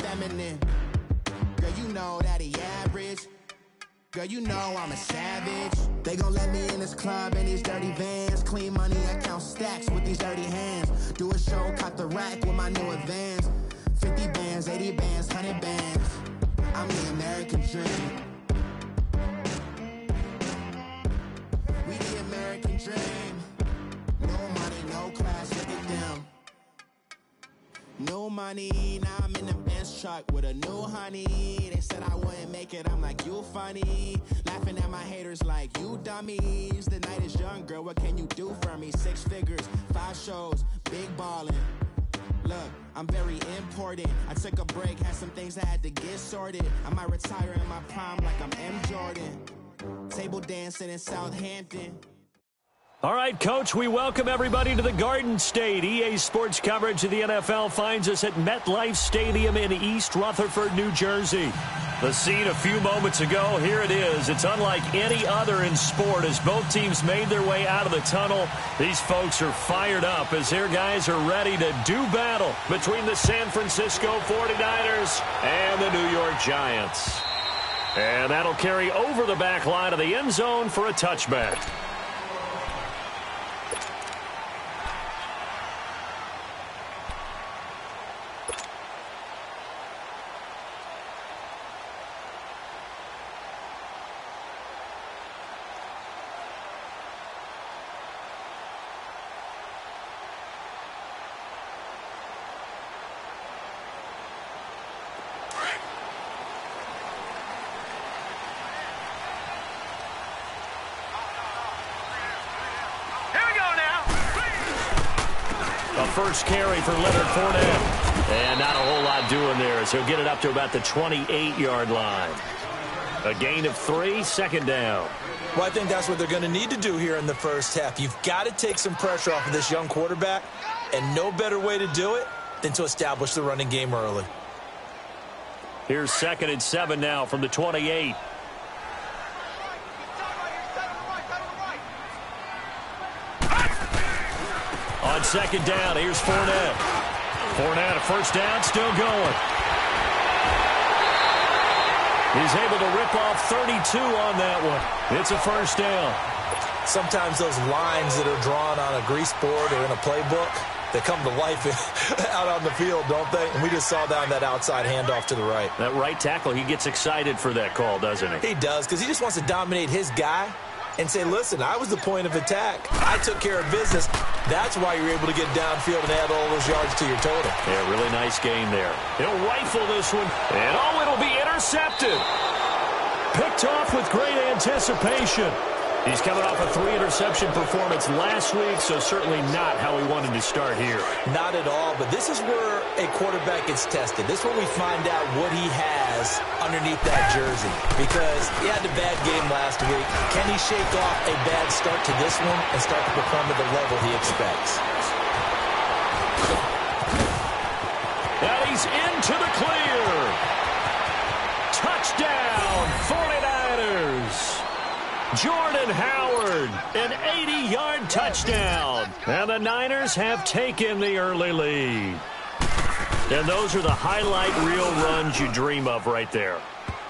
feminine. Girl, you know that he average. Girl, you know I'm a savage. They gon' let me in this club in these dirty vans. Clean money, I count stacks with these dirty hands. Do a show, cop the rack with my new advance. 50 bands, 80 bands, 100 bands. I'm the American dream. We the American dream. No money, no class, look at them. No money, now I'm in the Benz truck with a new honey. They said I wouldn't make it, I'm like, you funny. Laughing at my haters like, you dummies. The night is young, girl, what can you do for me? 6 figures, 5 shows, big ballin'. Look, I'm very important. I took a break, had some things I had to get sorted. I might retire in my prime like I'm M. Jordan. Table dancing in Southampton. All right, Coach, we welcome everybody to the Garden State. EA Sports coverage of the NFL finds us at MetLife Stadium in East Rutherford, New Jersey. The scene a few moments ago, here it is. It's unlike any other in sport as both teams made their way out of the tunnel. These folks are fired up as their guys are ready to do battle between the San Francisco 49ers and the New York Giants. And that'll carry over the back line of the end zone for a touchback. First carry for Leonard Fournette. And not a whole lot doing there as he'll get it up to about the 28-yard line. A gain of 3, 2nd down. Well, I think that's what they're going to need to do here in the first half. You've got to take some pressure off of this young quarterback, and no better way to do it than to establish the running game early. Here's 2nd and 7 now from the 28. On 2nd down, here's Fournette. Fournette, a first down, still going. He's able to rip off 32 on that one. It's a first down. Sometimes those lines that are drawn on a grease board or in a playbook, they come to life out on the field, don't they? And we just saw that on that outside handoff to the right. That right tackle, he gets excited for that call, doesn't he? He does, because he just wants to dominate his guy and say, listen, I was the point of attack. I took care of business. That's why you're able to get downfield and add all those yards to your total. Yeah, really nice game there. He'll rifle this one, and oh, it'll be intercepted. Picked off with great anticipation. He's coming off a 3-interception performance last week, so certainly not how we wanted to start here. Not at all, but this is where a quarterback gets tested. This is where we find out what he has underneath that jersey. Because he had a bad game last week. Can he shake off a bad start to this one and start to perform at the level he expects? And he's into the clear. Touchdown, 49ers. Jordan Howard, an 80-yard touchdown. And the Niners have taken the early lead. And those are the highlight reel runs you dream of right there.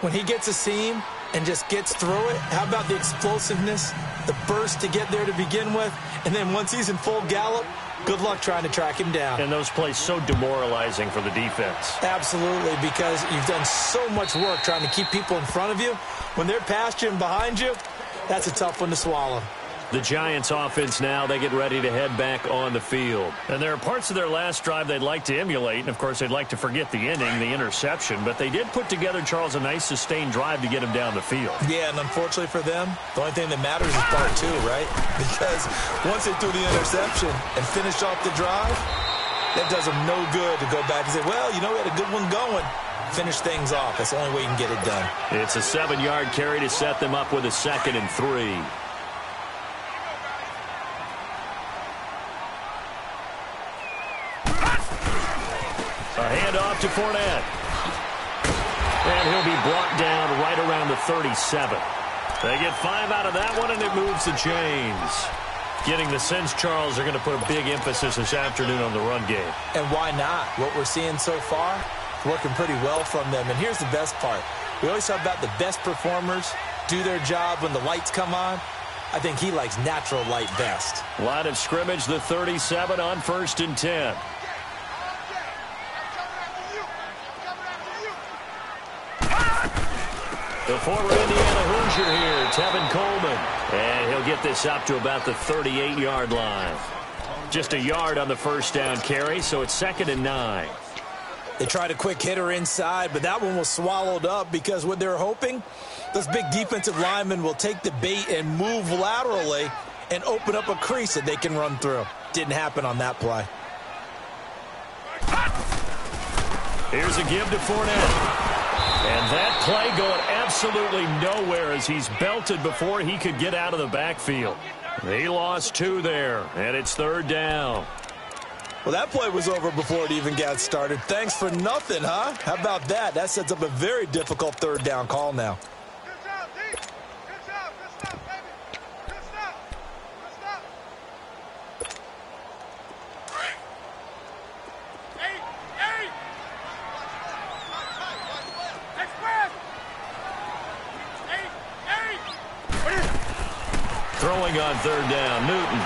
When he gets a seam and just gets through it, how about the explosiveness, the burst to get there to begin with, and then once he's in full gallop, good luck trying to track him down. And those plays so demoralizing for the defense. Absolutely, because you've done so much work trying to keep people in front of you. When they're past you and behind you, that's a tough one to swallow. The Giants offense now, they get ready to head back on the field. And there are parts of their last drive they'd like to emulate. And, of course, they'd like to forget the inning, the interception. But they did put together, Charles, a nice sustained drive to get him down the field. Yeah, and unfortunately for them, the only thing that matters is part 2, right? Because once they threw the interception and finished off the drive, that does them no good to go back and say, well, you know, we had a good one going. Finish things off. That's the only way you can get it done. It's a 7-yard carry to set them up with a 2nd and 3. A handoff to Fournette. And he'll be brought down right around the 37. They get 5 out of that one, and it moves the chains. Getting the sense, Charles, they're going to put a big emphasis this afternoon on the run game. And why not? What we're seeing so far, Working pretty well from them. And here's the best part. We always talk about the best performers do their job when the lights come on. I think he likes natural light best. Line of scrimmage, the 37 on 1st and 10. The former Indiana Hoosier here, Tevin Coleman. And he'll get this up to about the 38-yard line. Just a yard on the first down carry, so it's 2nd and 9. They tried a quick hitter inside, but that one was swallowed up because what they're hoping, those big defensive linemen will take the bait and move laterally and open up a crease that they can run through. Didn't happen on that play. Here's a give to Fournette. And that play going absolutely nowhere as he's belted before he could get out of the backfield. He lost 2 there, and it's 3rd down. Well, that play was over before it even got started. Thanks for nothing, huh? How about that? That sets up a very difficult 3rd down call now. Good job, D. Good job. Good stop, baby. Good stop. Good stop. Eight. Express. Eight. Throwing on 3rd down, Newton.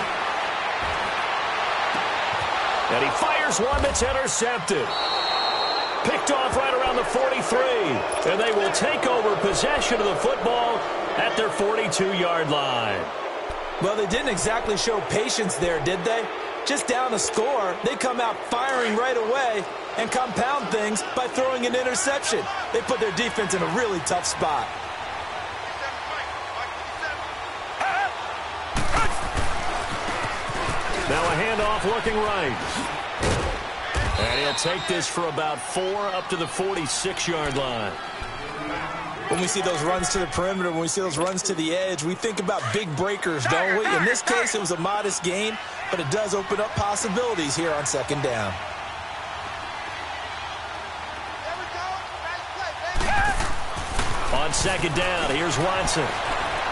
And he fires one that's intercepted. Picked off right around the 43. And they will take over possession of the football at their 42-yard line. Well, they didn't exactly show patience there, did they? Just down a score, they come out firing right away and compound things by throwing an interception. They put their defense in a really tough spot. Now a handoff looking right. And he'll take this for about 4 up to the 46-yard line. When we see those runs to the perimeter, when we see those runs to the edge, we think about big breakers, don't we? In this case, it was a modest gain, but it does open up possibilities here on 2nd down. On 2nd down, here's Watson.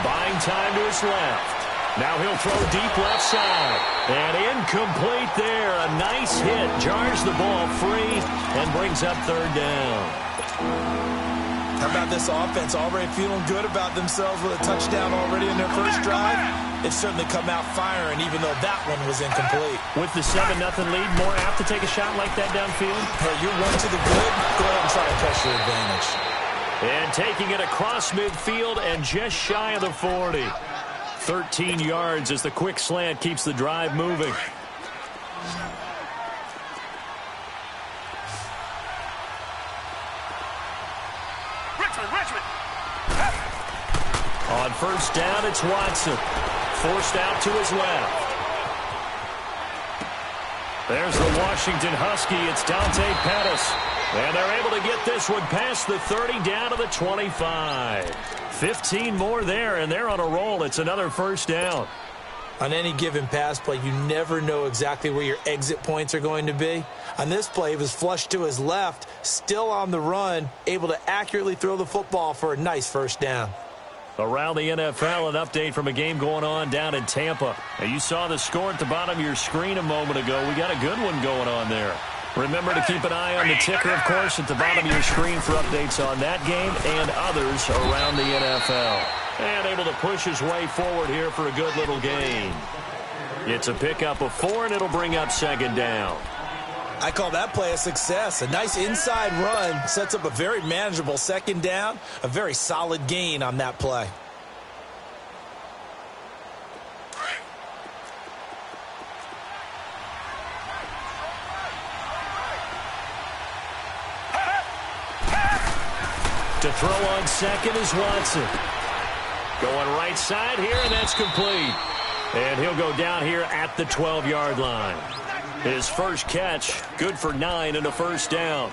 Buying time to his left. Now he'll throw deep left side. And incomplete there. A nice hit. Jars the ball free and brings up 3rd down. How about this offense? Already feeling good about themselves with a touchdown already in their first drive. It's certainly come out firing, even though that one was incomplete. With the 7-0 lead, more apt to take a shot like that downfield? Hey, you run to the good, go ahead and try to press your advantage. And taking it across midfield and just shy of the 40. 13 yards as the quick slant keeps the drive moving. Richmond. On 1st down, it's Watson. Forced out to his left. There's the Washington Husky. It's Dante Pettis. And they're able to get this one past the 30 down to the 25. 15 more there, and they're on a roll. It's another 1st down. On any given pass play, you never know exactly where your exit points are going to be. On this play, he was flushed to his left, still on the run, able to accurately throw the football for a nice 1st down. Around the NFL, an update from a game going on down in Tampa. Now, you saw the score at the bottom of your screen a moment ago. We got a good one going on there. Remember to keep an eye on the ticker, of course, at the bottom of your screen for updates on that game and others around the NFL. And able to push his way forward here for a good little gain. It's a pickup of 4, and it'll bring up 2nd down. I call that play a success. A nice inside run sets up a very manageable 2nd down, a very solid gain on that play. To throw on 2nd is Watson. Going right side here, and that's complete. And he'll go down here at the 12-yard line. His first catch, good for 9 and a 1st down.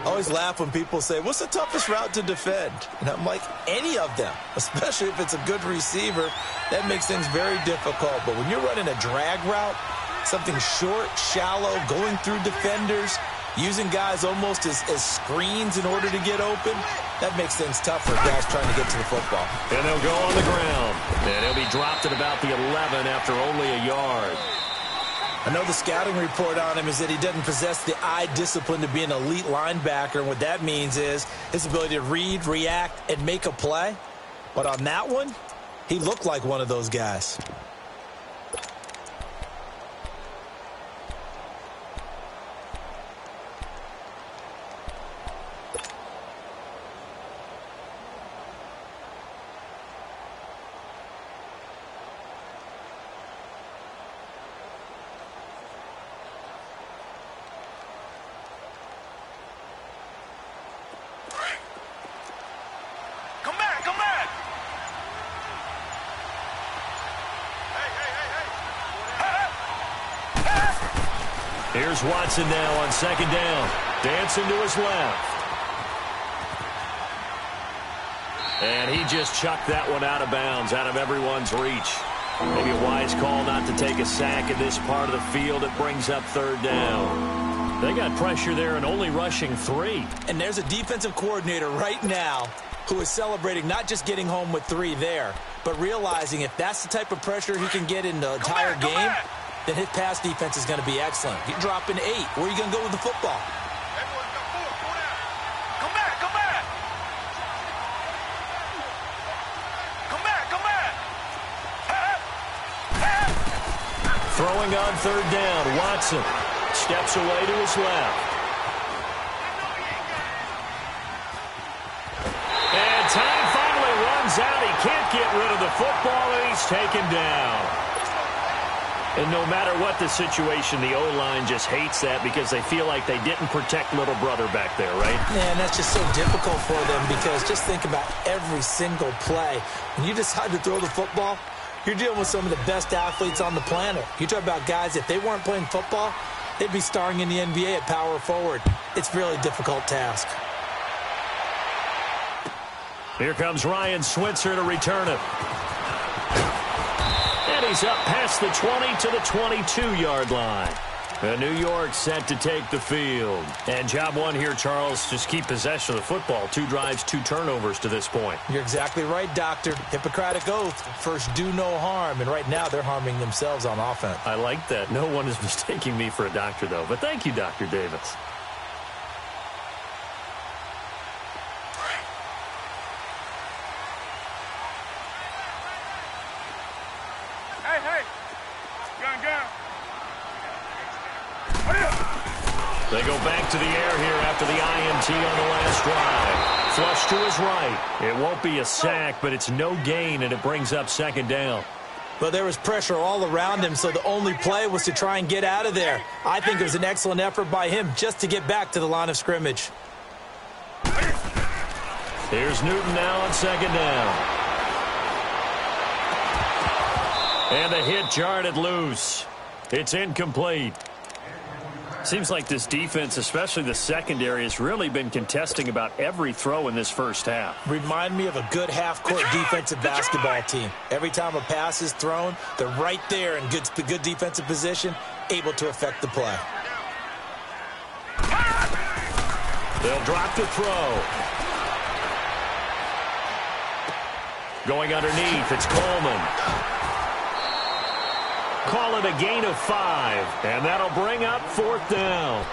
I always laugh when people say, what's the toughest route to defend? And I'm like, any of them, especially if it's a good receiver. That makes things very difficult. But when you're running a drag route, something short, shallow, going through defenders, using guys almost as screens in order to get open, that makes things tough for guys trying to get to the football. And they'll go on the ground. And he'll be dropped at about the 11 after only a yard. I know the scouting report on him is that he doesn't possess the eye discipline to be an elite linebacker. And what that means is his ability to read, react, and make a play. But on that one, he looked like one of those guys. Here's Watson now on second down. Dancing to his left. And he just chucked that one out of bounds, out of everyone's reach. Maybe a wise call not to take a sack in this part of the field. It brings up third down. They got pressure there and only rushing 3. And there's a defensive coordinator right now who is celebrating not just getting home with 3 there, but realizing if that's the type of pressure he can get in the entire game, then his pass defense is going to be excellent. You're dropping 8. Where are you going to go with the football? Throwing on third down, Watson steps away to his left. And time finally runs out. He can't get rid of the football, and he's taken down. And no matter what the situation, the O-line just hates that because they feel like they didn't protect little brother back there, right? Yeah, and that's just so difficult for them because just think about every single play. When you decide to throw the football, you're dealing with some of the best athletes on the planet. You talk about guys, if they weren't playing football, they'd be starring in the NBA at power forward. It's a really difficult task. Here comes Ryan Switzer to return it. And he's up past the 20 to the 22-yard line. And New York set to take the field. And job one here, Charles, just keep possession of the football. 2 drives, 2 turnovers to this point. You're exactly right, Doctor. Hippocratic oath, first do no harm. And right now they're harming themselves on offense. I like that. No one is mistaking me for a doctor, though. But thank you, Dr. Davis. They go back to the air here after the INT on the last drive. Flush to his right. It won't be a sack, but it's no gain, and it brings up second down. But there was pressure all around him, so the only play was to try and get out of there. I think it was an excellent effort by him just to get back to the line of scrimmage. Here's Newton now on second down. And the hit jarred it loose. It's incomplete. Seems like this defense, especially the secondary, has really been contesting about every throw in this first half. Remind me of a good half-court defensive basketball team. Every time a pass is thrown, they're right there in good defensive position, able to affect the play. They'll drop the throw. Going underneath, it's Coleman. Call it a gain of 5, and that'll bring up fourth down.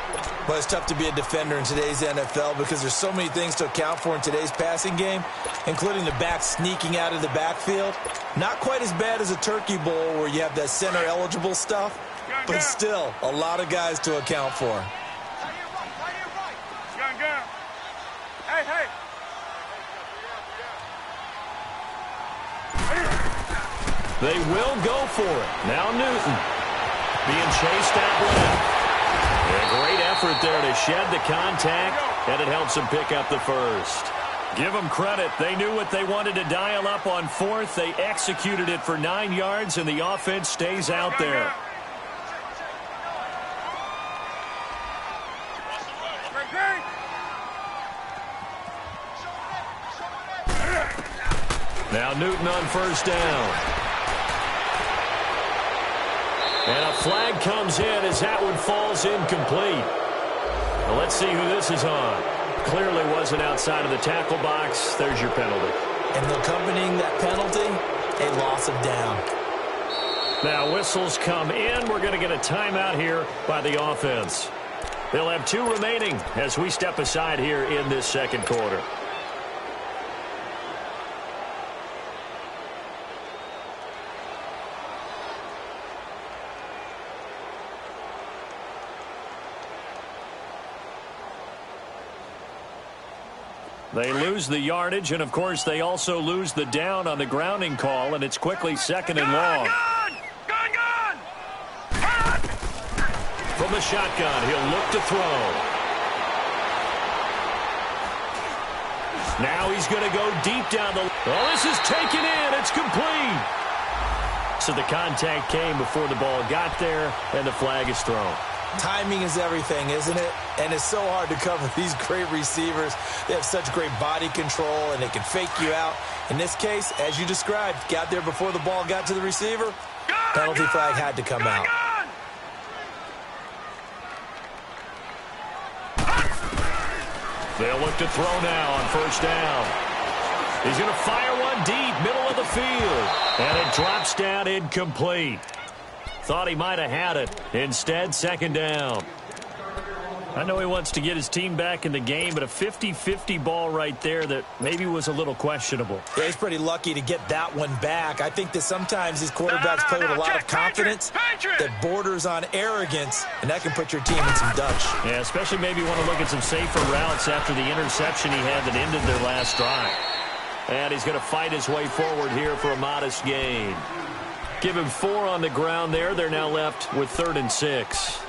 Well, it's tough to be a defender in today's NFL because there's so many things to account for in today's passing game, including the back sneaking out of the backfield. Not quite as bad as a turkey bowl where you have that center-eligible stuff, but still a lot of guys to account for. They will go for it. Now Newton being chased out left. A great effort there to shed the contact, and it helps them pick up the first. Give them credit. They knew what they wanted to dial up on fourth. They executed it for 9 yards, and the offense stays out there. Now Newton on first down. And a flag comes in as that one falls incomplete. Well, let's see who this is on. Clearly wasn't outside of the tackle box. There's your penalty. And accompanying that penalty, a loss of down. Now whistles come in. We're going to get a timeout here by the offense. They'll have 2 remaining as we step aside here in this second quarter. They lose the yardage, and, of course, they also lose the down on the grounding call, and it's quickly second and long. Gun! From the shotgun, he'll look to throw. Now he's going to go deep down the... Oh, this is taken in. It's complete. So the contact came before the ball got there, and the flag is thrown. Timing is everything, isn't it? And it's so hard to cover these great receivers. They have such great body control, and they can fake you out. In this case, as you described, got there before the ball got to the receiver. Penalty flag had to come out. They'll look to throw now on first down. He's going to fire one deep, middle of the field. And it drops down incomplete. Thought he might have had it. Instead, second down. I know he wants to get his team back in the game, but a 50-50 ball right there that maybe was a little questionable. Yeah, he's pretty lucky to get that one back. I think that sometimes these quarterbacks play with a lot of confidence that borders on arrogance, and that can put your team in some Dutch. Yeah, especially maybe want to look at some safer routes after the interception he had that ended their last drive. And he's going to fight his way forward here for a modest gain. Give him 4 on the ground there. They're now left with 3rd and 6.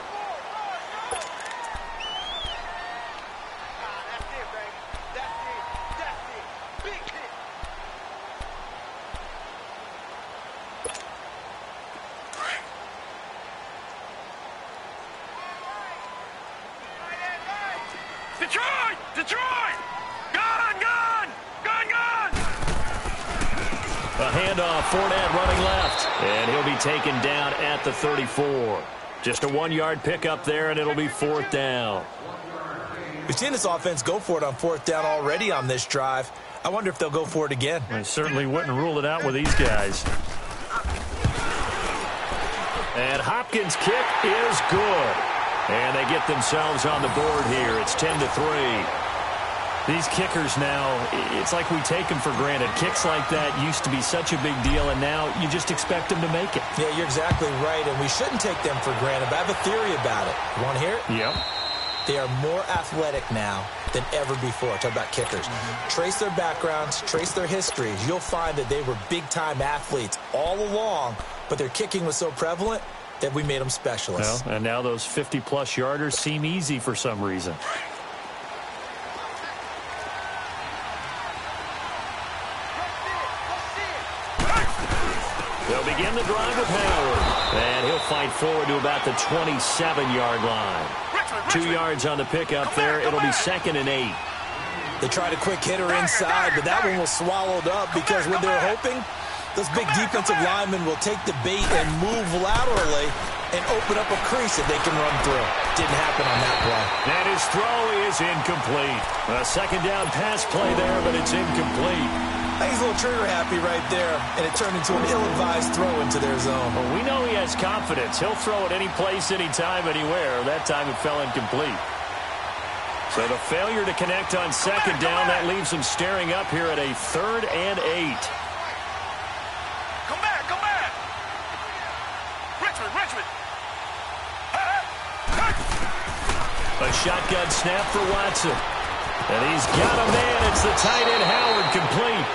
Detroit! Gun! A handoff, Fournette running left. And he'll be taken down at the 34. Just a 1-yard pickup there, and it'll be 4th down. We've seen this offense go for it on 4th down already on this drive. I wonder if they'll go for it again. I certainly wouldn't rule it out with these guys. And Hopkins' kick is good. And they get themselves on the board here. It's 10-3. These kickers now, it's like we take them for granted. Kicks like that used to be such a big deal, and now you just expect them to make it. Yeah, you're exactly right, and we shouldn't take them for granted. But I have a theory about it. You want to hear it? Yep. They are more athletic now than ever before. Talk about kickers. Trace their backgrounds, trace their histories. You'll find that they were big-time athletes all along, but their kicking was so prevalent that we made them specialists. Well, and now those 50-plus yarders seem easy for some reason. They'll begin the drive with Howard. And he'll fight forward to about the 27-yard line. 2 yards on the pickup there. It'll be 2nd and 8. They tried a quick hitter inside, but that one was swallowed up because what they're hoping, those big defensive linemen will take the bait and move laterally and open up a crease that they can run through. Didn't happen on that play. And his throw is incomplete. A 2nd down pass play there, but it's incomplete. I think he's a little trigger happy right there, and it turned into an ill-advised throw into their zone. Well, we know he has confidence. He'll throw it any place, anytime, anywhere. That time it fell incomplete. So the failure to connect on 2nd down, that leaves him staring up here at a 3rd and 8. Come back! Richmond! A shotgun snap for Watson. And he's got a man. It's the tight end Howard, complete.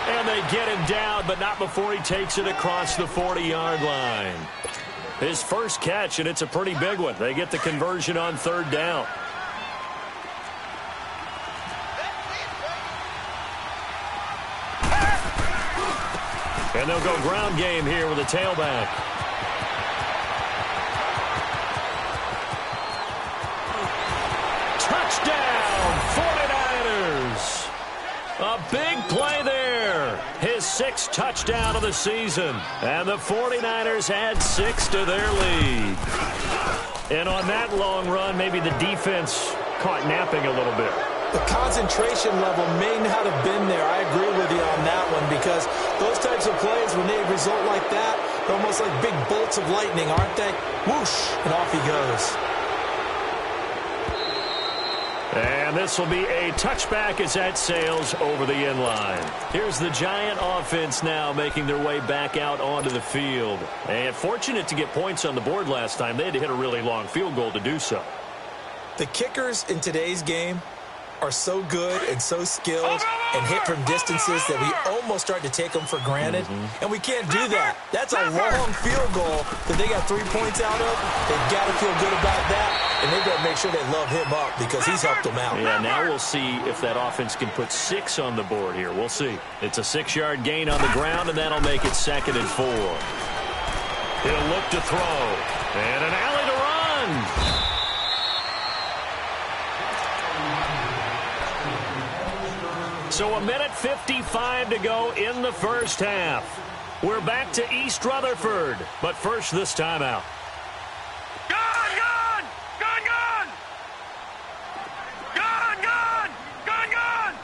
And they get him down, but not before he takes it across the 40-yard line. His first catch, and it's a pretty big one. They get the conversion on 3rd down. And they'll go ground game here with a tailback. Touchdown, 49ers. A big play there. His 6th touchdown of the season. And the 49ers add 6 to their lead. And on that long run, maybe the defense caught napping a little bit. The concentration level may not have been there. I agree with you on that one because those types of plays, when they result like that, Almost like big bolts of lightning, aren't they? Whoosh, and off he goes. And this will be a touchback as that sails over the end line. Here's the Giant offense now making their way back out onto the field. And fortunate to get points on the board last time. They had to hit a really long field goal to do so. The kickers in today's game are so good and so skilled and hit from distances that we almost start to take them for granted. And we can't do that. That's a long field goal that they got 3 points out of. They've got to feel good about that, and they've got to make sure they love him up because he's helped them out. Yeah, now we'll see if that offense can put 6 on the board here. We'll see. It's a 6-yard gain on the ground, and that'll make it 2nd and 4. He'll look to throw. And an alley to run. So 1:55 to go in the first half. We're back to East Rutherford, but first this timeout. Gun, gun! Gun, gun! Gun, gun! Gun, gun!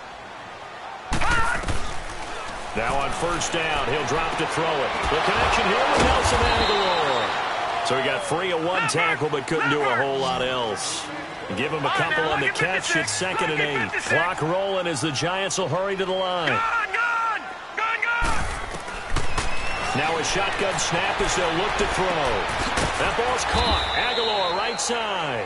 Now on first down, he'll drop to throw it. The connection here with Nelson Aguilar. So he got free of one tackle, but couldn't do a whole lot else. Give him a couple on the catch. It's 2nd and 8. Clock rolling as the Giants will hurry to the line. Gun, gun! Gun, gun! Now a shotgun snap as they'll look to throw. That ball's caught. Aguilar right side.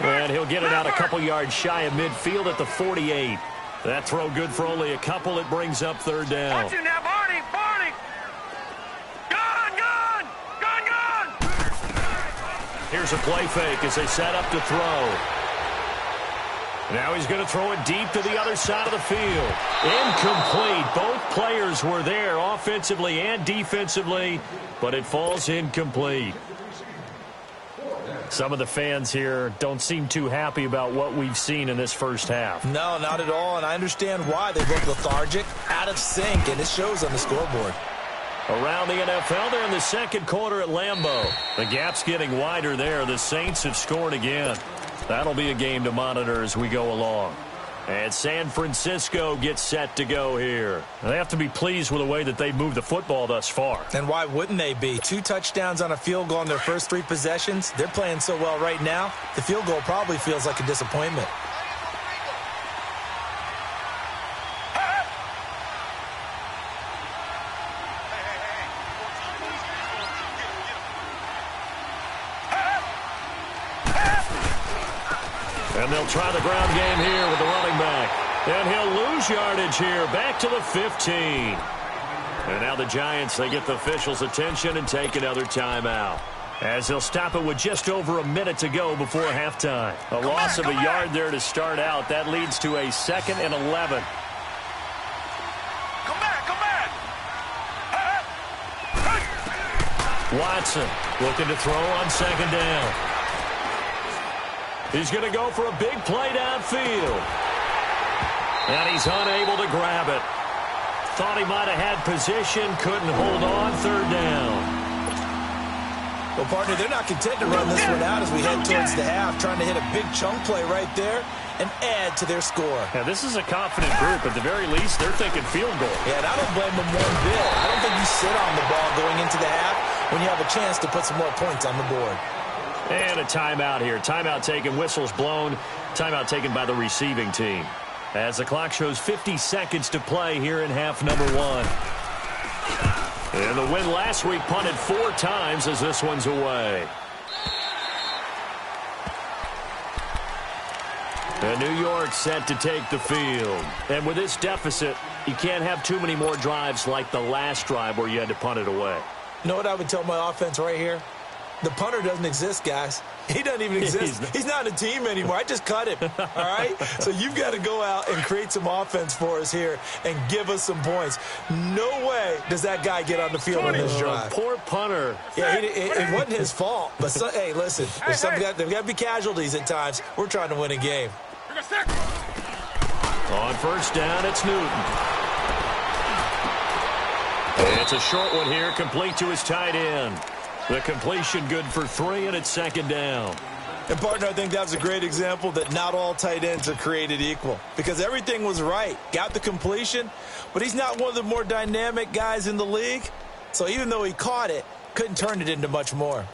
And he'll get it out a couple yards shy of midfield at the 48. That throw good for only a couple. It brings up 3rd down. Watch you now, Barney! Barney! Gun, gun! Gun, gun! Here's a play fake as they set up to throw. Now he's going to throw it deep to the other side of the field. Incomplete. Both players were there offensively and defensively, but it falls incomplete. Some of the fans here don't seem too happy about what we've seen in this first half. No, not at all, and I understand why. They look lethargic, out of sync, and it shows on the scoreboard. Around the NFL, they're in the second quarter at Lambeau. The gap's getting wider there. The Saints have scored again. That'll be a game to monitor as we go along. And San Francisco gets set to go here. They have to be pleased with the way that they've moved the football thus far. And why wouldn't they be? 2 touchdowns on a field goal in their first 3 possessions. They're playing so well right now, the field goal probably feels like a disappointment. And they'll try the ground game here with the running back. And he'll lose yardage here, back to the 15. And now the Giants, they get the officials' attention and take another timeout. As they'll stop it with just over a minute to go before halftime. A loss of a yard there to start out. That leads to a 2nd and 11. Come back, come back! Watson looking to throw on 2nd down. He's going to go for a big play downfield. And he's unable to grab it. Thought he might have had position, couldn't hold on. 3rd down. Well, partner, they're not content to run this one out as we head towards the half, trying to hit a big chunk play right there and add to their score. Yeah, this is a confident group. At the very least, they're thinking field goal. Yeah, and I don't blame them one bit. I don't think you sit on the ball going into the half when you have a chance to put some more points on the board. And a timeout here. Timeout taken, whistles blown. Timeout taken by the receiving team. As the clock shows 50 seconds to play here in half number 1. And the win last week punted 4 times as this one's away. And New York set to take the field. And with this deficit, you can't have too many more drives like the last drive where you had to punt it away. You know what I would tell my offense right here? The punter doesn't exist, guys. He doesn't even exist. He's not a team anymore. I just cut him, all right? So you've got to go out and create some offense for us here and give us some points. No way does that guy get on the field on this drive. Poor punter. Yeah, it wasn't his fault. But, hey, listen, there's got to be casualties at times. We're trying to win a game. On first down, it's Newton. It's a short one here, complete to his tight end. The completion good for 3, and it's 2nd down. And, partner, I think that was a great example that not all tight ends are created equal because everything was right. Got the completion, but he's not one of the more dynamic guys in the league. So even though he caught it, Couldn't turn it into much more.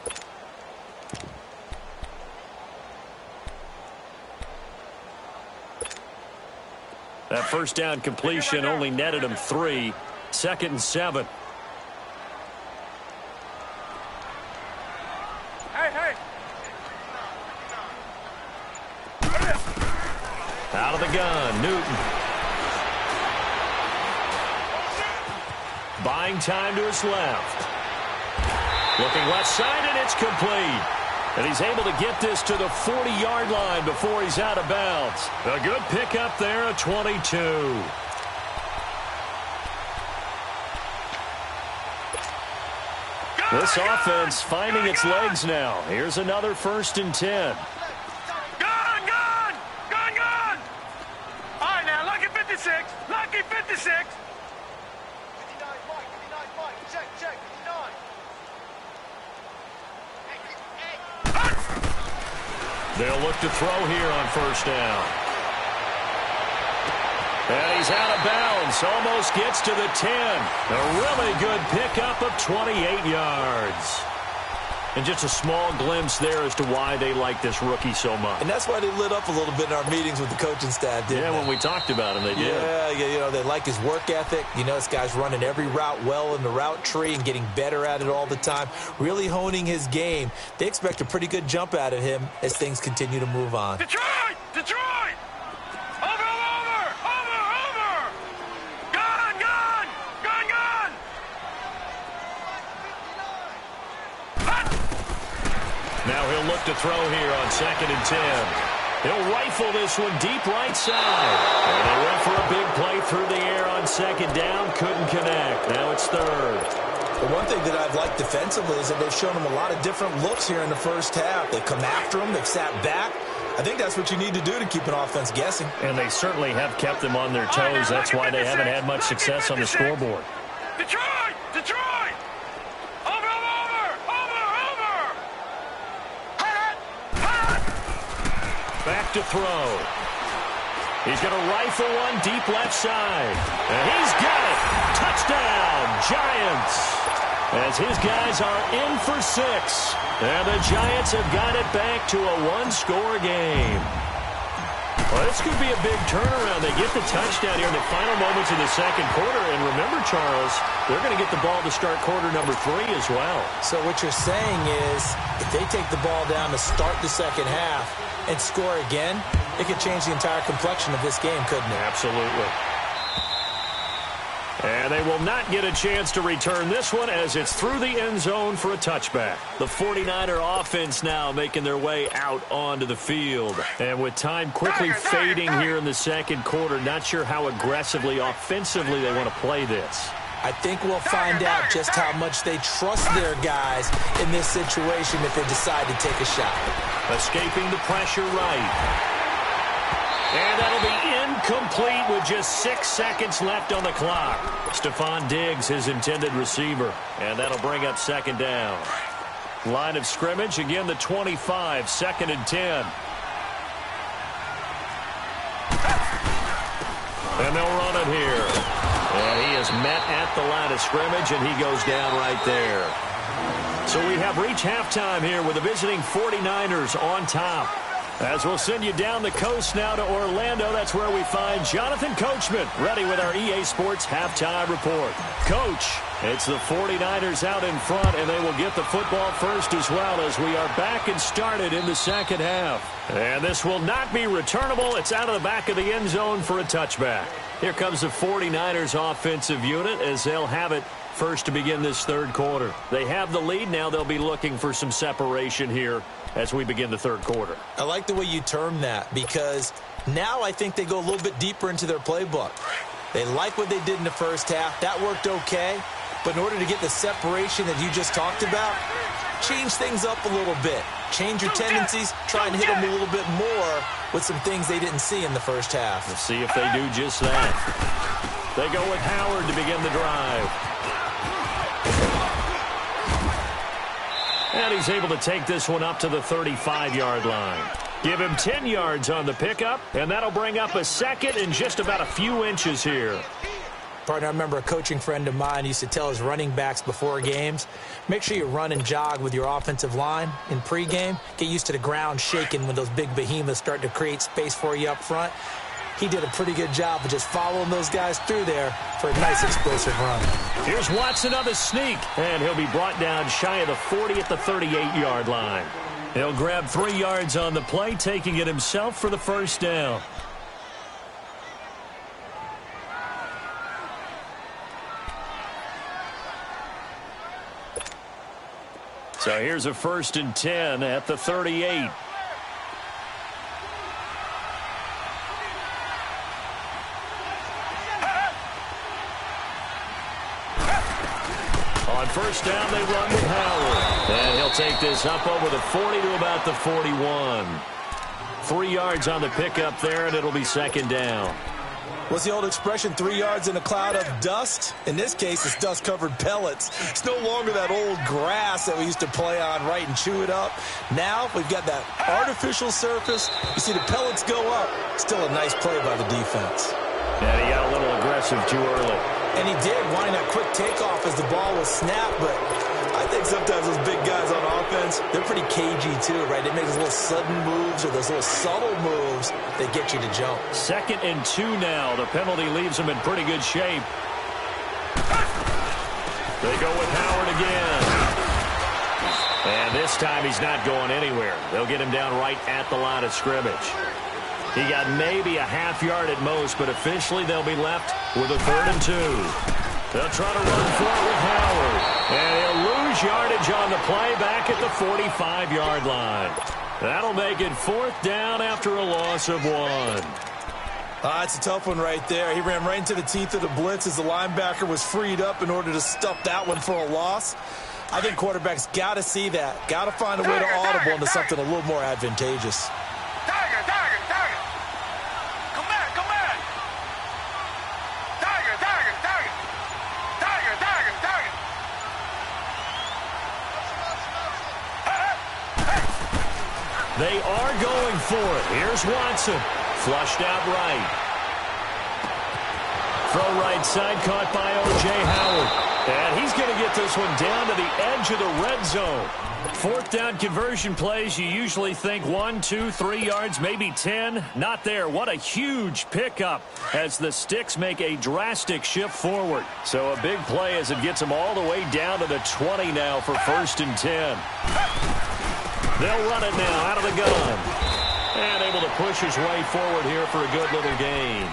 That first down completion only netted him 3. 2nd and 7. Hey. Out of the gun, Newton. Buying time to his left. Looking left side, and it's complete. And he's able to get this to the 40-yard line before he's out of bounds. A good pickup there at 22. This offense finding its legs now. Here's another 1st and 10. Gone! All right, now, lucky 56. Lucky 56. 59, Mike. Check, 59. They'll look to throw here on 1st down. And he's out of bounds. Almost gets to the 10. A really good pickup of 28 yards. And just a small glimpse there as to why they like this rookie so much. And that's why they lit up a little bit in our meetings with the coaching staff, didn't they? When we talked about him, they did. Yeah, they like his work ethic. This guy's running every route well in the route tree and getting better at it all the time, really honing his game. They expect a pretty good jump out of him as things continue to move on. Detroit! Over! Gone! Now he'll look to throw here on 2nd and 10. He'll rifle this one deep right side. And they went for a big play through the air on 2nd down. Couldn't connect. Now it's 3rd. The one thing that I've liked defensively is that they've shown him a lot of different looks here in the first half. They've come after him. They've sat back. I think that's what you need to do to keep an offense guessing. And they certainly have kept them on their toes. That's why they haven't had much success on the scoreboard. Detroit! Over! Back to throw. He's going to rifle one deep left side. And he's got it. Touchdown, Giants. As his guys are in for 6. And the Giants have got it back to a 1-score game. Well, this could be a big turnaround. They get the touchdown here in the final moments of the 2nd quarter. And remember, Charles, they're going to get the ball to start quarter number 3 as well. So what you're saying is if they take the ball down to start the 2nd half and score again, it could change the entire complexion of this game, couldn't it? Absolutely. And they will not get a chance to return this one as it's through the end zone for a touchback. The 49er offense now making their way out onto the field. And with time quickly fading here in the 2nd quarter, not sure how aggressively, offensively they want to play this. I think we'll find out just how much they trust their guys in this situation if they decide to take a shot. Escaping the pressure right. And that'll be incomplete with just 6 seconds left on the clock. Stephon Diggs, his intended receiver. And that'll bring up 2nd down. Line of scrimmage, again the 25, 2nd and 10. And they'll run it here. And he is met at the line of scrimmage, and he goes down right there. So we have reached halftime here with the visiting 49ers on top. As we'll send you down the coast now to Orlando, that's where we find Jonathan Coachman, ready with our EA Sports Halftime Report. Coach, it's the 49ers out in front, and they will get the football first as well as we are back and started in the 2nd half. And this will not be returnable. It's out of the back of the end zone for a touchback. Here comes the 49ers offensive unit as they'll have it first to begin this 3rd quarter. They have the lead. Now they'll be looking for some separation here as we begin the 3rd quarter. I like the way you term that because now I think they go a little bit deeper into their playbook. They like what they did in the first half. That worked okay. But in order to get the separation that you just talked about, change things up a little bit. Change your tendencies. Try and hit them a little bit more with some things they didn't see in the first half. Let's see if they do just that. They go with Howard to begin the drive. And he's able to take this one up to the 35-yard line. Give him 10 yards on the pickup, and that'll bring up a 2nd and just about a few inches here. Partner, I remember a coaching friend of mine used to tell his running backs before games, make sure you run and jog with your offensive line in pregame. Get used to the ground shaking when those big behemoths start to create space for you up front. He did a pretty good job of just following those guys through there for a nice explosive run. Here's Watson on the sneak, and he'll be brought down shy of the 40 at the 38-yard line. He'll grab 3 yards on the play, taking it himself for the first down. So here's a 1st and 10 at the 38. On first down, they run with Howard. And he'll take this up over the 40 to about the 41. 3 yards on the pickup there, and it'll be 2nd down. What's the old expression, 3 yards in a cloud of dust? In this case, it's dust-covered pellets. It's no longer that old grass that we used to play on, right, and chew it up. Now we've got that artificial surface. You see the pellets go up. Still a nice play by the defense. And he got a little aggressive too early. And he did, wanting that quick takeoff as the ball was snapped, but I think sometimes those big guys on offense, they're pretty cagey too, right? They make those little sudden moves or those little subtle moves that get you to jump. 2nd and 2 now. The penalty leaves them in pretty good shape. They go with Howard again. And this time he's not going anywhere. They'll get him down right at the line of scrimmage. He got maybe a half yard at most, but officially they'll be left with a 3rd and 2. They'll try to run for it with Howard. And he'll lose yardage on the play back at the 45-yard line. That'll make it 4th down after a loss of 1. It's a tough one right there. He ran right into the teeth of the blitz as the linebacker was freed up in order to stuff that one for a loss. I think quarterbacks got to see that. Got to find a way to audible into something a little more advantageous. They are going for it. Here's Watson. Flushed out right. Throw right side, caught by O.J. Howard. And he's going to get this one down to the edge of the red zone. 4th down conversion plays, you usually think 1, 2, 3 yards, maybe 10. Not there. What a huge pickup as the Sticks make a drastic shift forward. So a big play as it gets them all the way down to the 20 now for 1st and 10. They'll run it now out of the gun. And able to push his way forward here for a good little gain.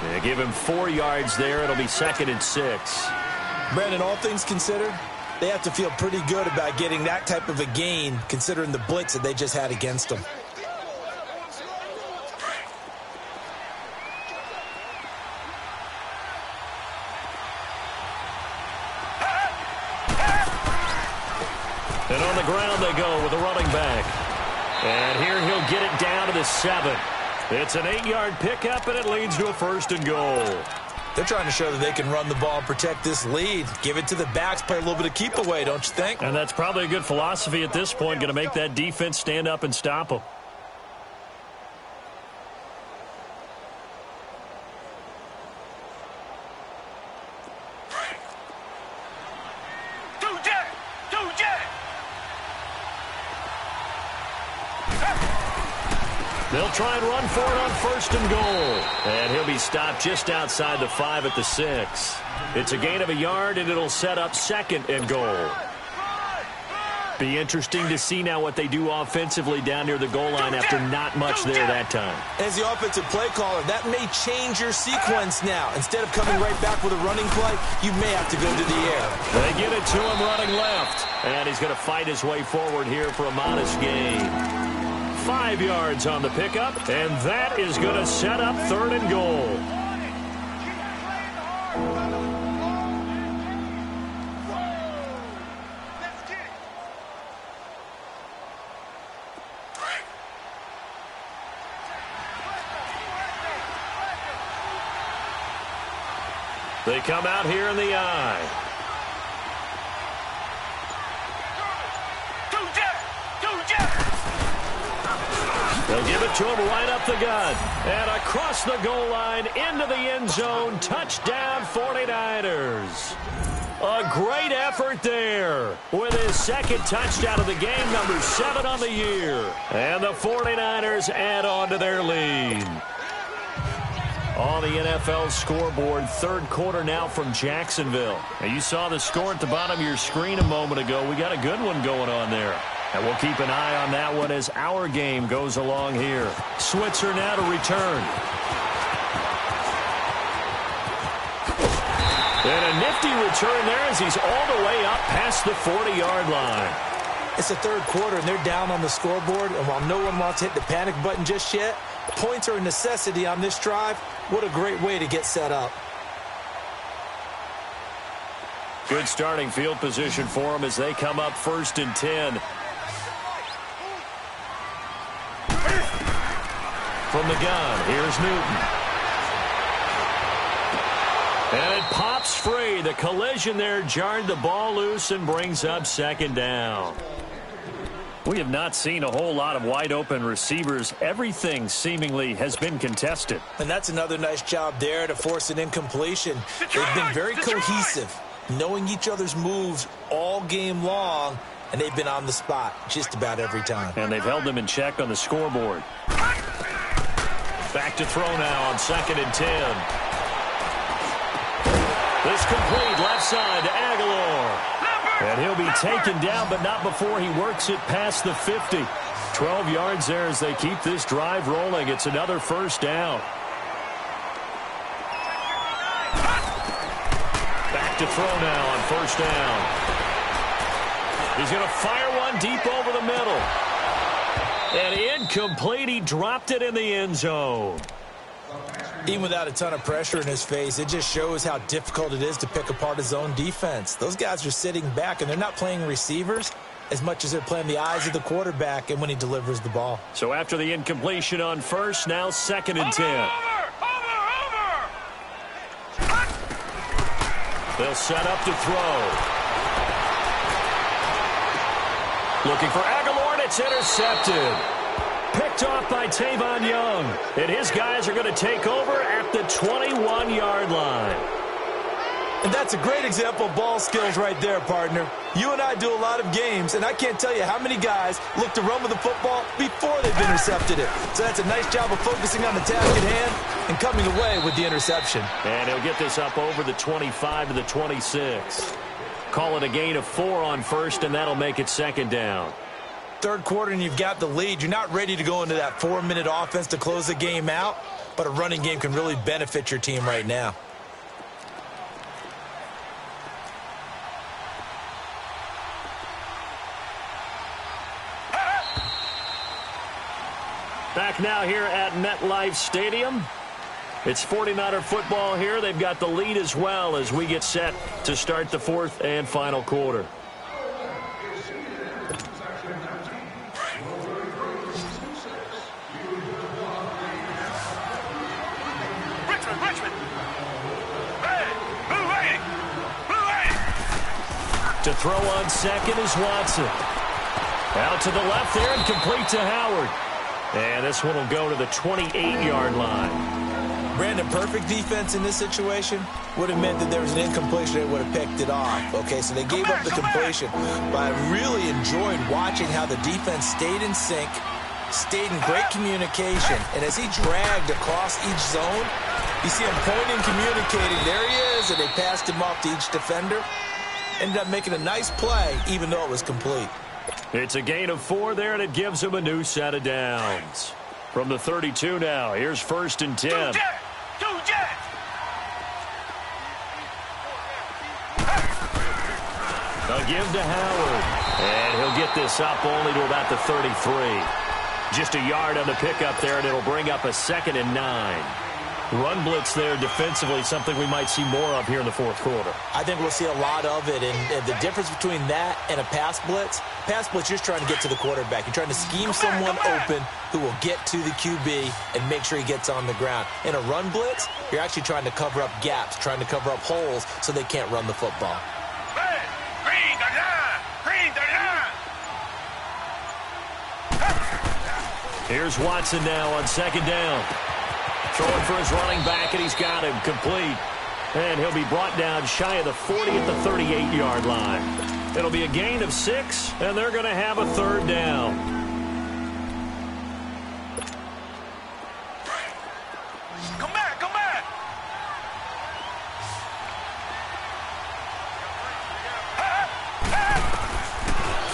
They give him 4 yards there. It'll be 2nd and 6. Brandon, all things considered, they have to feel pretty good about getting that type of a gain considering the blitz that they just had against them. And on the ground they go with a running back. And here he'll get it down to the 7. It's an 8-yard pickup, and it leads to a 1st and goal. They're trying to show that they can run the ball and protect this lead. Give it to the backs, play a little bit of keep away, don't you think? And that's probably a good philosophy at this point, going to make that defense stand up and stop them. They'll try and run for it on 1st and goal. And he'll be stopped just outside the 5 at the 6. It's a gain of a yard, and it'll set up 2nd and goal. Be interesting to see now what they do offensively down near the goal line after not much there that time. As the offensive play caller, that may change your sequence now. Instead of coming right back with a running play, you may have to go to the air. They get it to him running left. And he's going to fight his way forward here for a modest gain. 5 yards on the pickup, and that is going to set up 3rd and goal. They come out here in the eye. They'll give it to him right up the gut. And across the goal line into the end zone. Touchdown 49ers. A great effort there with his second touchdown of the game, number 7 on the year. And the 49ers add on to their lead. On the NFL scoreboard, third quarter now from Jacksonville. Now you saw the score at the bottom of your screen a moment ago. We got a good one going on there. And we'll keep an eye on that one as our game goes along here. Switzer now to return. And a nifty return there as he's all the way up past the 40-yard line. It's the third quarter, and they're down on the scoreboard. And while no one wants to hit the panic button just yet, points are a necessity on this drive. What a great way to get set up. Good starting field position for them as they come up 1st and 10. From the gun, here's Newton. And it pops free. The collision there jarred the ball loose and brings up 2nd down. We have not seen a whole lot of wide-open receivers. Everything seemingly has been contested. And that's another nice job there to force an incompletion. They've been very cohesive, knowing each other's moves all game long, and they've been on the spot just about every time. And they've held them in check on the scoreboard. Back to throw now on 2nd and 10. This complete left side to Aguilar. And he'll be taken down, but not before he works it past the 50. 12 yards there as they keep this drive rolling. It's another 1st down. Back to throw now on 1st down. He's going to fire one deep over the middle. And incomplete. He dropped it in the end zone. Even without a ton of pressure in his face, it just shows how difficult it is to pick apart his own defense. Those guys are sitting back, and they're not playing receivers as much as they're playing the eyes of the quarterback and when he delivers the ball. So after the incompletion on 1st, now 2nd and 10. They'll set up to throw. Looking for Aguilar, and it's intercepted. Picked off by Tavon Young. And his guys are going to take over at the 21-yard line. And that's a great example of ball skills right there, partner. You and I do a lot of games, and I can't tell you how many guys look to run with the football before they've intercepted it. So that's a nice job of focusing on the task at hand and coming away with the interception. And he'll get this up over the 25 to the 26. Call it a gain of 4 on 1st, and that'll make it 2nd down. Third quarter and you've got the lead. You're not ready to go into that 4-minute offense to close the game out, but a running game can really benefit your team right now. Back now here at MetLife Stadium. It's 49er football here. They've got the lead as well as we get set to start the 4th and final quarter. To throw on 2nd is Watson. Out to the left there and complete to Howard. And this one will go to the 28-yard line. Brandon, perfect defense in this situation would have meant that there was an incompletion. They would have picked it off. Okay, so they gave up the completion. But I really enjoyed watching how the defense stayed in sync, stayed in great communication. And as he dragged across each zone, you see him pointing, communicating. There he is, and they passed him off to each defender. Ended up making a nice play, even though it was complete. It's a gain of 4 there, and it gives him a new set of downs. From the 32 now, here's 1st and 10. They'll give to Howard. And he'll get this up only to about the 33. Just a yard on the pickup there, and it'll bring up a 2nd and 9. Run blitz there defensively, something we might see more of here in the 4th quarter. I think we'll see a lot of it, and the difference between that and a pass blitz, you're just trying to get to the quarterback. You're trying to scheme someone open who will get to the QB and make sure he gets on the ground. In a run blitz, you're actually trying to cover up gaps, trying to cover up holes so they can't run the football. Here's Watson now on second down. Throwing for his running back, and he's got him complete. And he'll be brought down shy of the 40 at the 38-yard line. It'll be a gain of 6, and they're going to have a third down. Come back, come back.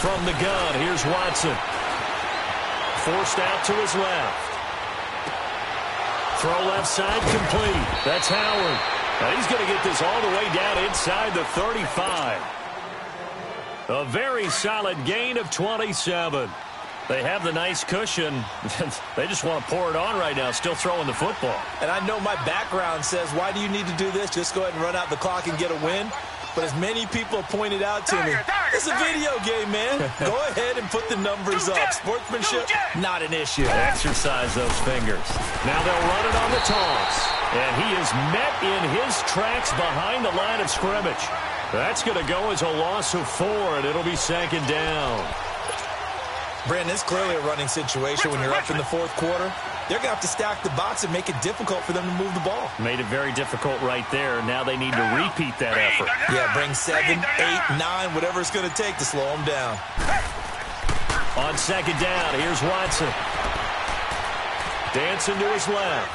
From the gun, here's Watson. Forced out to his left. Throw left side complete. That's Howard. And he's going to get this all the way down inside the 35. A very solid gain of 27. They have the nice cushion. They just want to pour it on right now, still throwing the football. And I know my background says, why do you need to do this? Just go ahead and run out the clock and get a win. But as many people have pointed out to me, it's a video game, man. Go ahead and put the numbers up. Sportsmanship, not an issue. Exercise those fingers. Now they'll run it on the toss. And he is met in his tracks behind the line of scrimmage. That's going to go as a loss of 4, and it'll be second down. Brandon, it's clearly a running situation when you're up in the fourth quarter. They're going to have to stack the box and make it difficult for them to move the ball. Made it very difficult right there. Now they need to repeat that effort. Yeah, bring 7, 8, 9, whatever it's going to take to slow them down. On second down, here's Watson. Dancing to his left.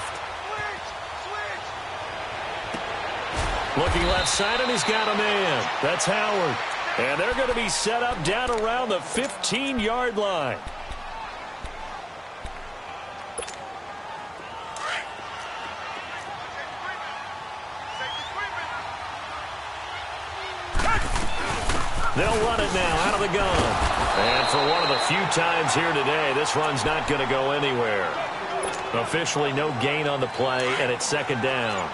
Looking left side, and he's got a man. That's Howard. And they're going to be set up down around the 15-yard line. They'll run it now out of the gun. And for one of the few times here today, this run's not going to go anywhere. Officially no gain on the play, and it's second down.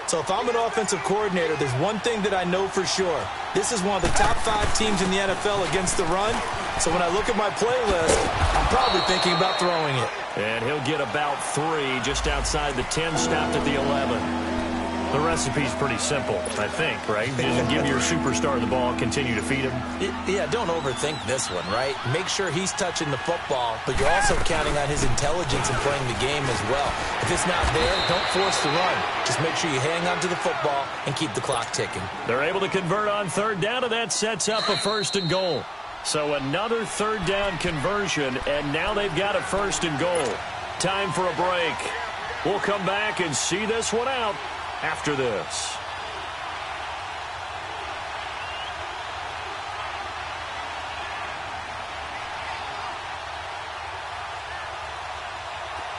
So if I'm an offensive coordinator, there's one thing that I know for sure. This is one of the top 5 teams in the NFL against the run. So when I look at my playlist, I'm probably thinking about throwing it. And he'll get about 3 just outside the 10, stopped at the 11. The recipe's pretty simple, I think, right? Just give your superstar the ball, continue to feed him. Yeah, don't overthink this one, right? Make sure he's touching the football, but you're also counting on his intelligence in playing the game as well. If it's not there, don't force the run. Just make sure you hang on to the football and keep the clock ticking. They're able to convert on third down, and that sets up a first and goal. So another third down conversion, and now they've got a first and goal. Time for a break. We'll come back and see this one out after this.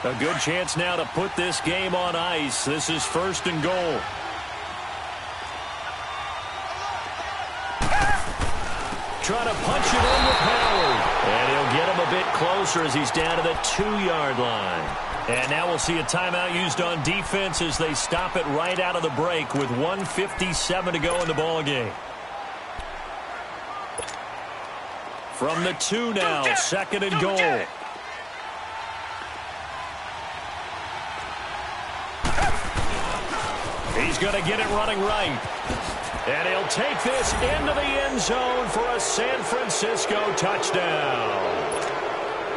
A good chance now to put this game on ice. This is first and goal. Trying to punch it in with Howard. And he'll get him a bit closer as he's down to the 2-yard line. And now we'll see a timeout used on defense as they stop it right out of the break with 1:57 to go in the ball game. From the 2 now, second and goal. He's going to get it running right. And he'll take this into the end zone for a San Francisco touchdown.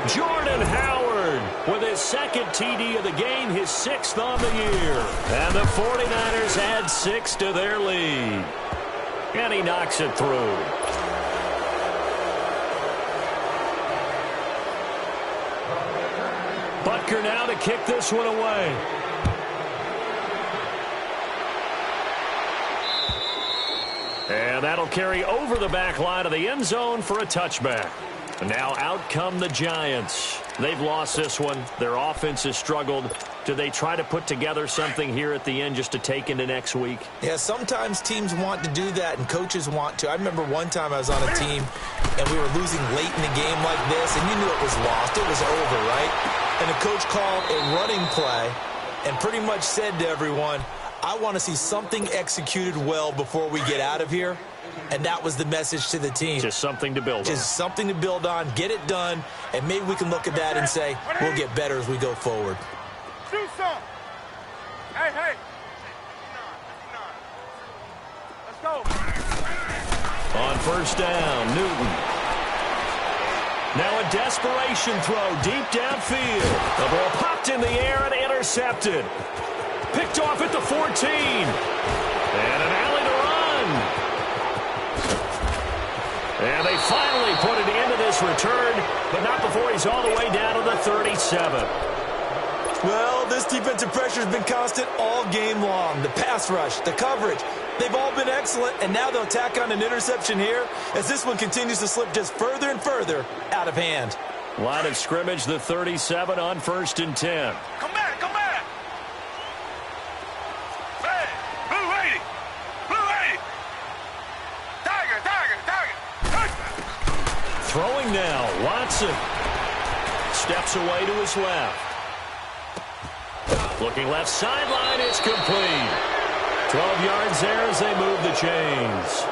Jordan Howard with his second TD of the game, his 6th on the year. And the 49ers add 6 to their lead. And he knocks it through. Butker now to kick this one away. And that'll carry over the back line of the end zone for a touchback. And now out come the Giants. They've lost this one. Their offense has struggled. Do they try to put together something here at the end just to take into next week? Yeah, sometimes teams want to do that and coaches want to. I remember one time I was on a team and we were losing late in the game like this, and you knew it was lost. It was over, right? And the coach called a running play and pretty much said to everyone, I want to see something executed well before we get out of here. And that was the message to the team. Just something to build on. Just something to build on, get it done, and maybe we can look at that and say, we'll get better as we go forward. Do some. Hey, hey. Let's go. On first down, Newton. Now a desperation throw deep downfield. The ball popped in the air and intercepted. Picked off at the 14. And an alley to run. And they finally put it into this return, but not before he's all the way down to the 37. Well, this defensive pressure has been constant all game long. The pass rush, the coverage, they've all been excellent, and now they'll tack on an interception here as this one continues to slip just further and further out of hand. Line of scrimmage, the 37 on 1st and 10. Come back, come back. Hey, blue lady, blue lady. Tiger, tiger, tiger. Throwing now, Watson. Steps away to his left. Looking left sideline, it's complete. 12 yards there as they move the chains.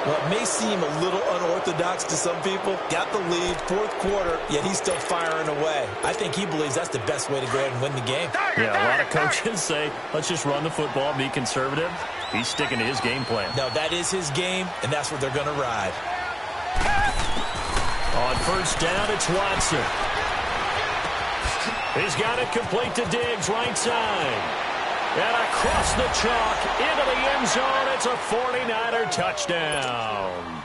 Well, it may seem a little unorthodox to some people. Got the lead, 4th quarter, yet he's still firing away. I think he believes that's the best way to go ahead and win the game. Yeah, a lot of coaches say, let's just run the football, be conservative. He's sticking to his game plan. No, that is his game, and that's what they're going to ride. On 1st down, it's Watson. He's got it complete to Diggs, right side. And across the chalk, into the end zone, it's a 49er touchdown.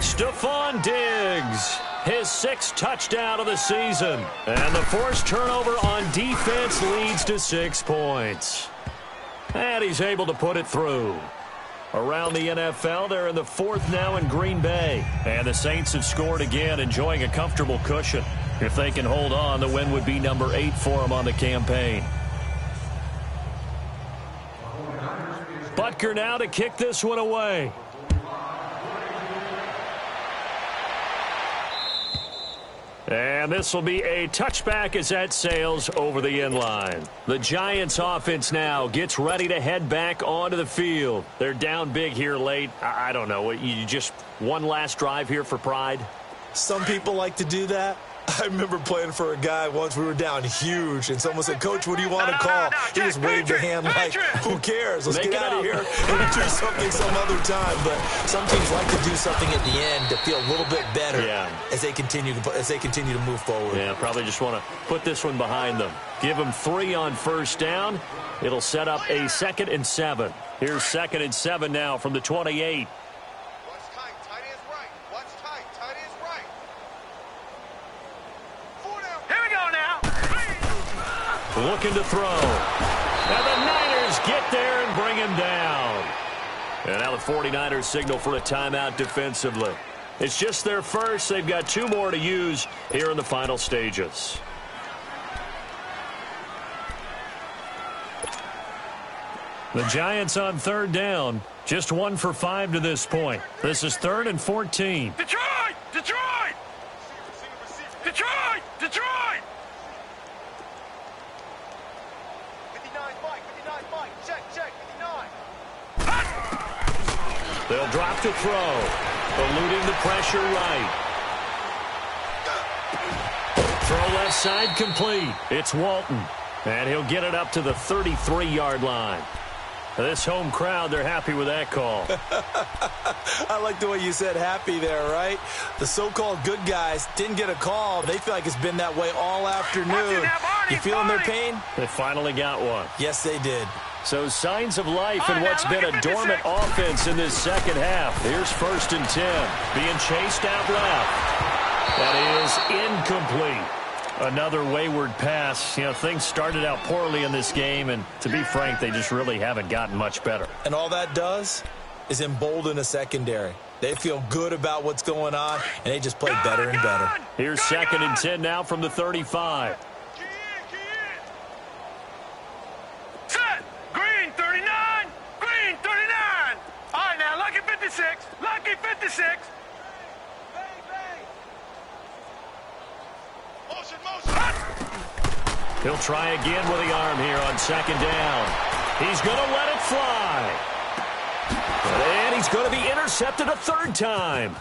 Stephon Diggs, his 6th touchdown of the season. And the forced turnover on defense leads to 6 points. And he's able to put it through. Around the NFL, they're in the 4th now in Green Bay. And the Saints have scored again, enjoying a comfortable cushion. If they can hold on, the win would be number 8 for them on the campaign. Butker now to kick this one away. And this will be a touchback as that sails over the end line. The Giants offense now gets ready to head back onto the field. They're down big here late. I don't know. You just one last drive here for pride? Some people like to do that. I remember playing for a guy once. We were down huge, and someone said, Coach, what do you want to call? He just waved a hand like, who cares? Let's get out of here and do something some other time. But some teams like to do something at the end to feel a little bit better as they continue to move forward. Yeah, probably just want to put this one behind them. Give them 3 on 1st down. It'll set up a 2nd and 7. Here's 2nd and 7 now from the 28. Looking to throw. And the Niners get there and bring him down. And now the 49ers signal for a timeout defensively. It's just their first. They've got 2 more to use here in the final stages. The Giants on 3rd down. Just 1 for 5 to this point. This is 3rd and 14. Detroit! Detroit! Detroit! Detroit! They'll drop to throw. Eluding the pressure right. Throw left side complete. It's Walton. And he'll get it up to the 33-yard line. This home crowd, they're happy with that call. I like the way you said happy there, right? The so-called good guys didn't get a call. They feel like it's been that way all afternoon. You feeling their pain? They finally got one. Yes, they did. So signs of life in what's been a dormant offense in this second half. Here's 1st and 10. Being chased out left. That is incomplete. Another wayward pass. You know, things started out poorly in this game, and to be frank, they just really haven't gotten much better. And all that does is embolden a secondary. They feel good about what's going on, and they just play better and better. Here's 2nd and 10 now from the 35. Set! Green 39! Green 39! All right, now, lucky 56. Lucky 56. He'll try again with the arm here on 2nd down. He's going to let it fly. And he's going to be intercepted a 3rd time.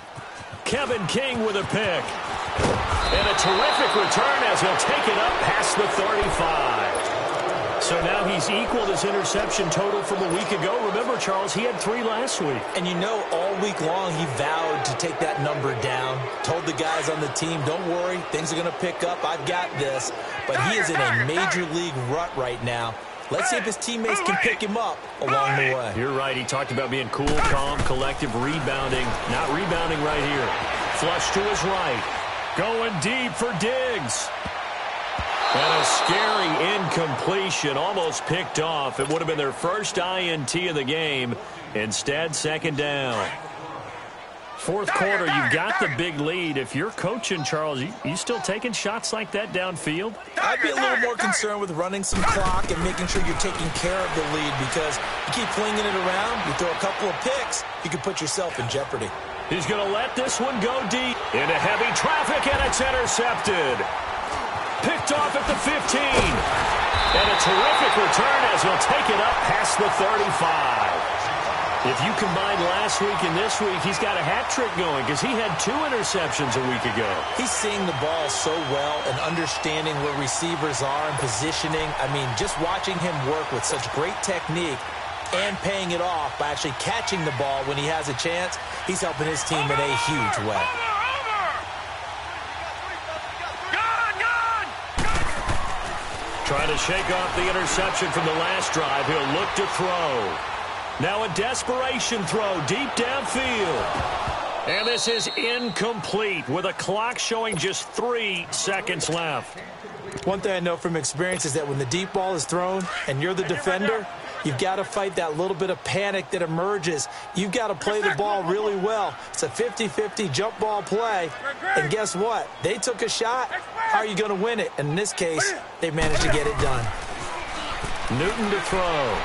Kevin King with a pick. And a terrific return as he'll take it up past the 35. So now he's equaled his interception total from a week ago. Remember, Charles, he had 3 last week. And you know, all week long he vowed to take that number down. Told the guys on the team, don't worry, things are going to pick up. I've got this. But he is in a major league rut right now. Let's see if his teammates can pick him up along the way. You're right. He talked about being cool, calm, collective, rebounding. Not rebounding right here. Flush to his right. Going deep for Diggs. And a scary incompletion, almost picked off. It would have been their first INT of the game. Instead, second down. Fourth quarter, you've got the big lead. If you're coaching, Charles, you still taking shots like that downfield? I'd be a little more concerned with running some clock and making sure you're taking care of the lead, because you keep flinging it around, you throw a couple of picks, you can put yourself in jeopardy. He's going to let this one go deep into heavy traffic, and it's intercepted. Picked off at the 15. And a terrific return as he'll take it up past the 35. If you combine last week and this week, he's got a hat trick going because he had 2 interceptions a week ago. He's seeing the ball so well and understanding where receivers are and positioning. I mean, just watching him work with such great technique and paying it off by actually catching the ball when he has a chance, he's helping his team in a huge way. Trying to shake off the interception from the last drive. He'll look to throw. Now a desperation throw deep downfield. And this is incomplete with a clock showing just 3 seconds left. One thing I know from experience is that when the deep ball is thrown and you're the defender, you've got to fight that little bit of panic that emerges. You've got to play the ball really well. It's a 50-50 jump ball play. And guess what? They took a shot. How are you going to win it? And in this case, they managed to get it done. Newton to throw.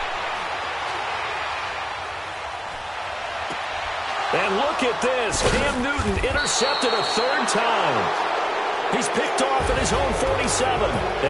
And look at this. Cam Newton intercepted a 3rd time. He's picked off at his own 47.